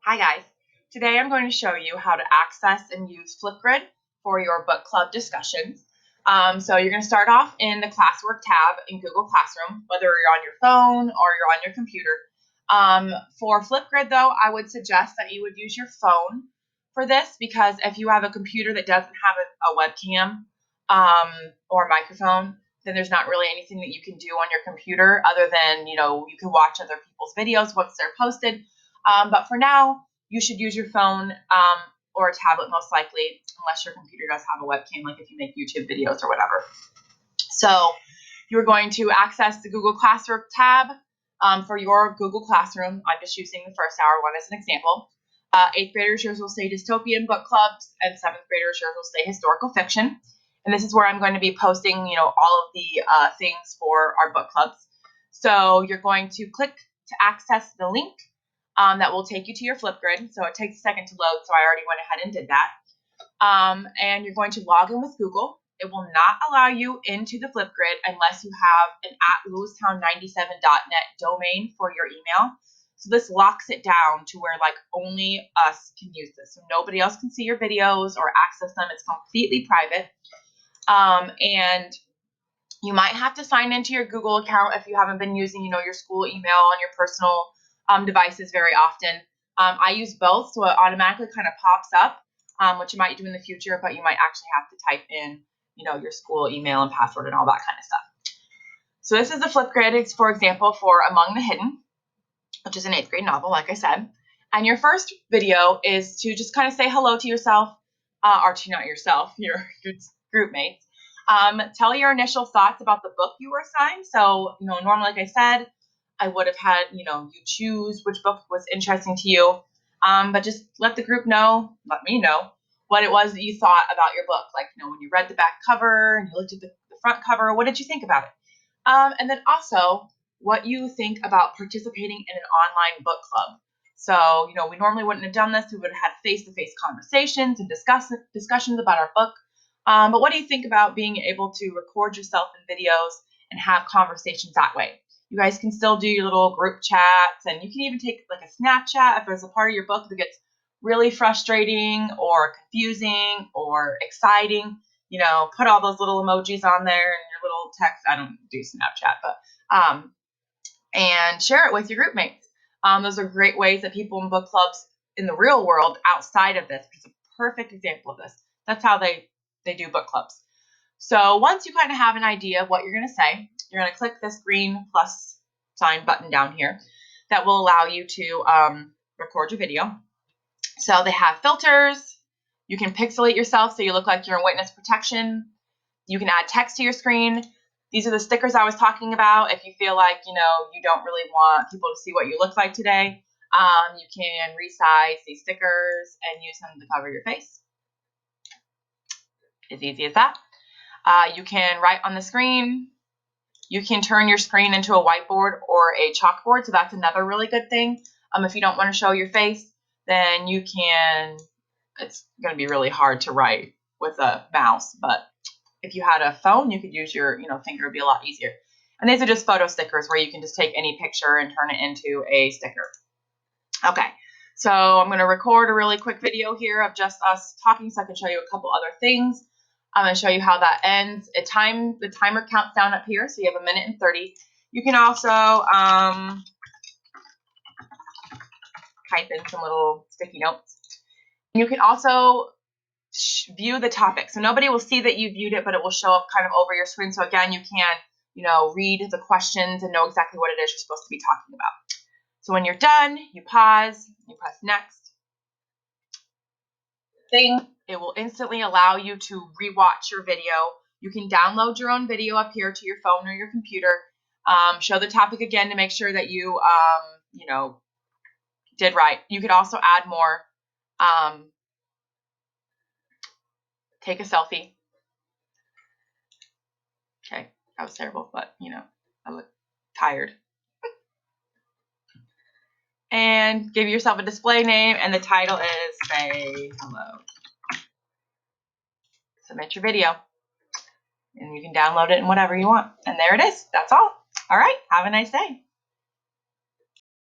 Hi guys, today I'm going to show you how to access and use Flipgrid for your book club discussions. So you're going to start off in the classwork tab in Google Classroom, whether you're on your phone or you're on your computer. For Flipgrid though, I would suggest that you would use your phone for this because if you have a computer that doesn't have a webcam or microphone, then there's not really anything that you can do on your computer other than, you can watch other people's videos once they're posted. But for now, you should use your phone or a tablet most likely, unless your computer does have a webcam, like if you make YouTube videos or whatever. So you're going to access the Google Classroom tab for your Google Classroom. I'm just using the first hour one as an example. 8th graders, yours will say dystopian book clubs, and 7th graders, yours will say historical fiction. And this is where I'm going to be posting, all of the things for our book clubs. So you're going to click to access the link that will take you to your Flipgrid. So it takes a second to load, so I already went ahead and did that. And you're going to log in with Google. It will not allow you into the Flipgrid unless you have an @lewistown97.net domain for your email. So this locks it down to where only us can use this. So nobody else can see your videos or access them. It's completely private. And you might have to sign into your Google account if you haven't been using, your school email on your personal devices very often. I use both, so it automatically kind of pops up, which you might do in the future, but you might actually have to type in, your school email and password and all that kind of stuff. So this is the Flipgrid. It's, for example, for Among the Hidden, which is an 8th grade novel, like I said. And your first video is to just kind of say hello to yourself, or to not yourself, your group mates. Tell your initial thoughts about the book you were assigned. So, normally, like I said, I would have had, you choose which book was interesting to you. But just let the group know, let me know what it was that you thought about your book. Like, when you read the back cover and you looked at the front cover, what did you think about it? And then also what you think about participating in an online book club. So, we normally wouldn't have done this. We would have had face-to-face conversations and discussions about our book. But what do you think about being able to record yourself in videos and have conversations that way? You guys can still do your little group chats, and you can even take like a Snapchat if there's a part of your book that gets really frustrating or confusing or exciting. Put all those little emojis on there and your little text. I don't do Snapchat, but and share it with your group mates. Those are great ways that people in book clubs in the real world outside of this, which is a perfect example of this. That's how they do book clubs. So once you kind of have an idea of what you're going to say, you're going to click this green plus sign button down here that will allow you to record your video. So they have filters. You can pixelate yourself so you look like you're in witness protection. You can add text to your screen. These are the stickers I was talking about. If you feel like, you don't really want people to see what you look like today, you can resize these stickers and use them to cover your face. As easy as that. You can write on the screen. You can turn your screen into a whiteboard or a chalkboard, so that's another really good thing. If you don't want to show your face, then you can, it's going to be really hard to write with a mouse, but if you had a phone, you could use your finger, it would be a lot easier. And these are just photo stickers where you can just take any picture and turn it into a sticker. Okay, so I'm going to record a really quick video here of just us talking so I can show you a couple other things. I'm going to show you how that ends. The timer counts down up here, so you have 1:30. You can also type in some little sticky notes. You can also view the topic. So nobody will see that you viewed it, but it will show up kind of over your screen. So again, you can, read the questions and know exactly what it is you're supposed to be talking about. So when you're done, you pause, you press next. It will instantly allow you to rewatch your video. You can download your own video up here to your phone or your computer. Show the topic again to make sure that you, did right. You could also add more. Take a selfie. Okay, that was terrible, but, I look tired. And give yourself a display name, and the title is Say Hello. Submit your video, and you can download it in whatever you want. And there it is. That's all. All right, have a nice day.